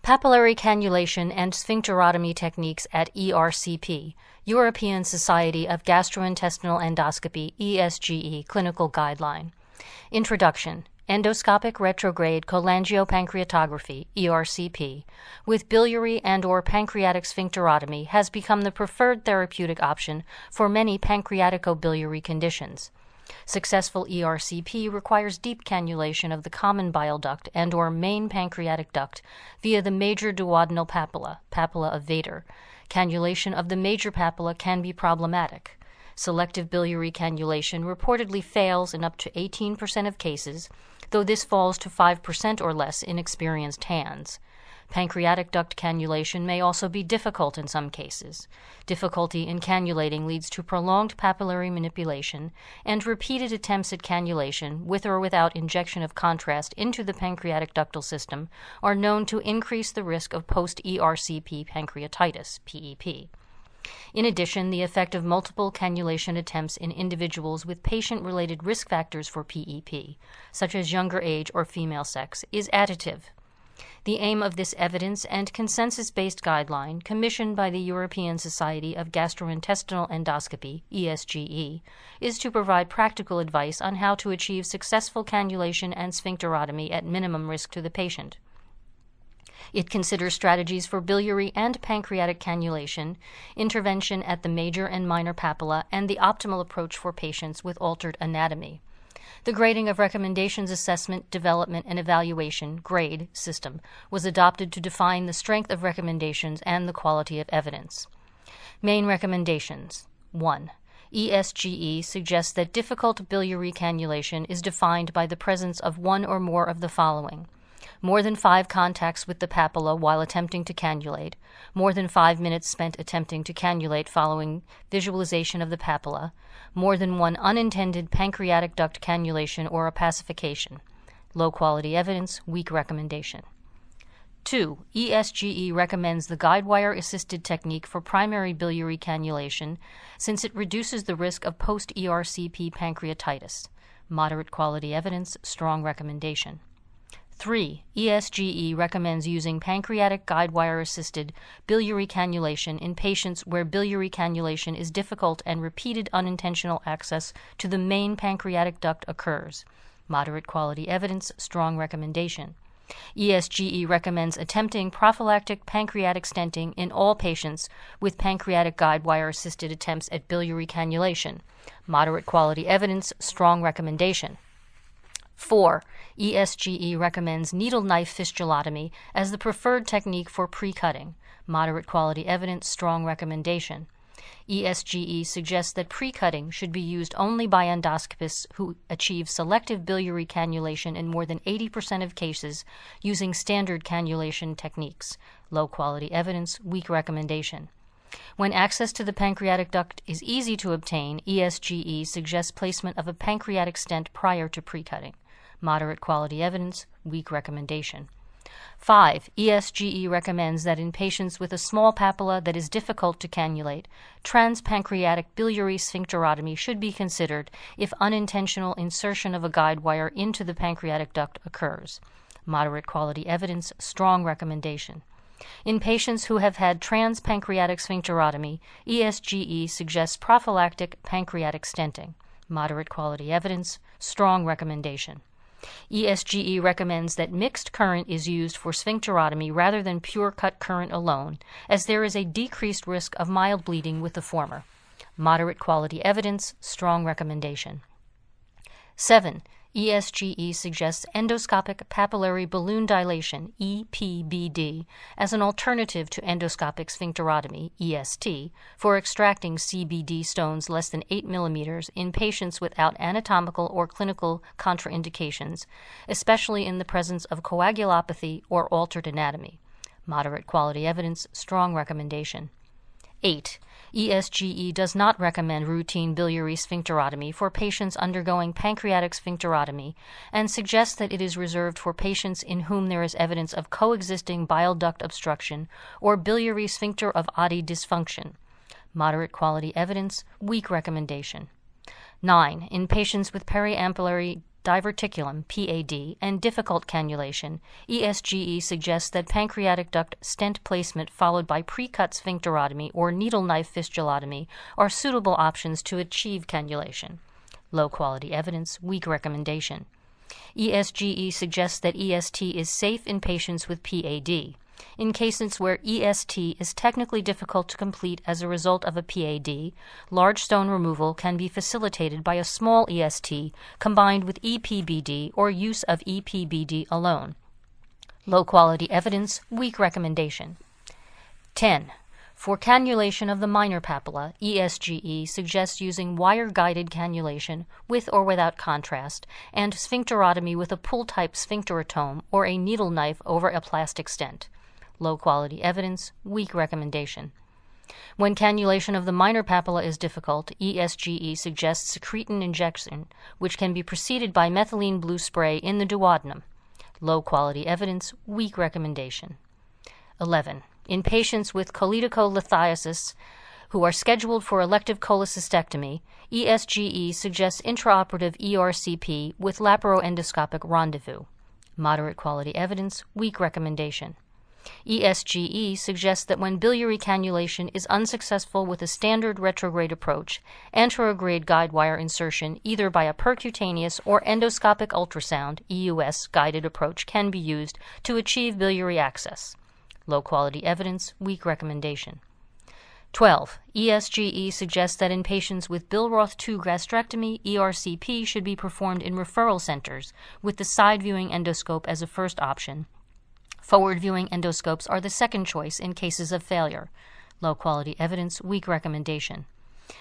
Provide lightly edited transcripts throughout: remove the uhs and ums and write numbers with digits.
Papillary cannulation and sphincterotomy techniques at ERCP, European Society of Gastrointestinal Endoscopy, ESGE Clinical Guideline. Introduction. Endoscopic retrograde cholangiopancreatography, ERCP, with biliary and/or pancreatic sphincterotomy has become the preferred therapeutic option for many pancreaticobiliary conditions. Successful ERCP requires deep cannulation of the common bile duct and/or main pancreatic duct via the major duodenal papilla, papilla of Vater. Cannulation of the major papilla can be problematic. Selective biliary cannulation reportedly fails in up to 18% of cases, though this falls to 5% or less in experienced hands. Pancreatic duct cannulation may also be difficult in some cases. Difficulty in cannulating leads to prolonged papillary manipulation, and repeated attempts at cannulation, with or without injection of contrast into the pancreatic ductal system, are known to increase the risk of post-ERCP pancreatitis, PEP. In addition, the effect of multiple cannulation attempts in individuals with patient-related risk factors for PEP, such as younger age or female sex, is additive. The aim of this evidence and consensus-based guideline, commissioned by the European Society of Gastrointestinal Endoscopy, ESGE, is to provide practical advice on how to achieve successful cannulation and sphincterotomy at minimum risk to the patient. It considers strategies for biliary and pancreatic cannulation, intervention at the major and minor papilla, and the optimal approach for patients with altered anatomy. The Grading of Recommendations Assessment, Development, and Evaluation (GRADE) system was adopted to define the strength of recommendations and the quality of evidence. Main recommendations. 1. ESGE suggests that difficult biliary cannulation is defined by the presence of one or more of the following: more than 5 contacts with the papilla while attempting to cannulate, more than 5 minutes spent attempting to cannulate following visualization of the papilla, more than one unintended pancreatic duct cannulation or opacification. Low quality evidence, weak recommendation. 2. ESGE recommends the guidewire-assisted technique for primary biliary cannulation since it reduces the risk of post-ERCP pancreatitis. Moderate quality evidence, strong recommendation. 3. ESGE recommends using pancreatic guidewire-assisted biliary cannulation in patients where biliary cannulation is difficult and repeated unintentional access to the main pancreatic duct occurs. Moderate quality evidence, strong recommendation. ESGE recommends attempting prophylactic pancreatic stenting in all patients with pancreatic guidewire-assisted attempts at biliary cannulation. Moderate quality evidence, strong recommendation. 4. ESGE recommends needle knife fistulotomy as the preferred technique for pre-cutting. Moderate quality evidence, strong recommendation. ESGE suggests that pre-cutting should be used only by endoscopists who achieve selective biliary cannulation in more than 80% of cases using standard cannulation techniques. Low quality evidence, weak recommendation. When access to the pancreatic duct is easy to obtain, ESGE suggests placement of a pancreatic stent prior to pre-cutting. Moderate quality evidence, weak recommendation. 5. ESGE recommends that in patients with a small papilla that is difficult to cannulate, transpancreatic biliary sphincterotomy should be considered if unintentional insertion of a guide wire into the pancreatic duct occurs. Moderate quality evidence, strong recommendation. In patients who have had transpancreatic sphincterotomy, ESGE suggests prophylactic pancreatic stenting. Moderate quality evidence, strong recommendation. ESGE recommends that mixed current is used for sphincterotomy rather than pure cut current alone, as there is a decreased risk of mild bleeding with the former. Moderate quality evidence, strong recommendation. 7. ESGE suggests endoscopic papillary balloon dilation, EPBD, as an alternative to endoscopic sphincterotomy, EST, for extracting CBD stones less than 8 mm in patients without anatomical or clinical contraindications, especially in the presence of coagulopathy or altered anatomy. Moderate quality evidence, strong recommendation. 8. ESGE does not recommend routine biliary sphincterotomy for patients undergoing pancreatic sphincterotomy and suggests that it is reserved for patients in whom there is evidence of coexisting bile duct obstruction or biliary sphincter of Oddi dysfunction. Moderate quality evidence, weak recommendation. 9. In patients with periampullary diverticulum, PAD, and difficult cannulation, ESGE suggests that pancreatic duct stent placement followed by pre-cut sphincterotomy or needle knife fistulotomy are suitable options to achieve cannulation. Low-quality evidence, weak recommendation. ESGE suggests that EST is safe in patients with PAD. In cases where EST is technically difficult to complete as a result of a PAD, large stone removal can be facilitated by a small EST combined with EPBD or use of EPBD alone. Low-quality evidence, weak recommendation. 10. For cannulation of the minor papilla, ESGE suggests using wire-guided cannulation with or without contrast and sphincterotomy with a pull-type sphincterotome or a needle knife over a plastic stent. Low-quality evidence, weak recommendation. When cannulation of the minor papilla is difficult, ESGE suggests secretin injection, which can be preceded by methylene blue spray in the duodenum. Low-quality evidence, weak recommendation. 11. In patients with cholecystolithiasis who are scheduled for elective cholecystectomy, ESGE suggests intraoperative ERCP with laparoendoscopic rendezvous. Moderate quality evidence, weak recommendation. ESGE suggests that when biliary cannulation is unsuccessful with a standard retrograde approach, anterograde guide wire insertion either by a percutaneous or endoscopic ultrasound EUS guided approach can be used to achieve biliary access. Low-quality evidence, weak recommendation. 12. ESGE suggests that in patients with Billroth II gastrectomy, ERCP should be performed in referral centers, with the side-viewing endoscope as a first option. Forward-viewing endoscopes are the second choice in cases of failure. Low-quality evidence, weak recommendation.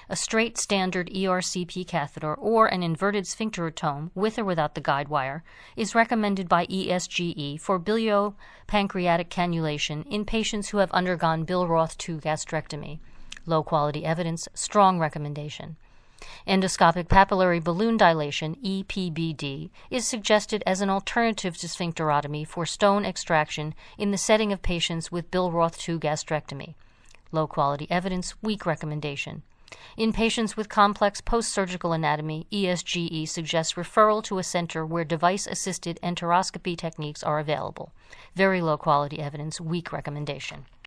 A straight standard ERCP catheter or an inverted sphincterotome, with or without the guide wire, is recommended by ESGE for biliopancreatic cannulation in patients who have undergone Billroth II gastrectomy. Low-quality evidence, strong recommendation. Endoscopic papillary balloon dilation, EPBD, is suggested as an alternative to sphincterotomy for stone extraction in the setting of patients with Billroth II gastrectomy. Low-quality evidence, weak recommendation. In patients with complex post-surgical anatomy, ESGE suggests referral to a center where device-assisted enteroscopy techniques are available. Very low-quality evidence, weak recommendation.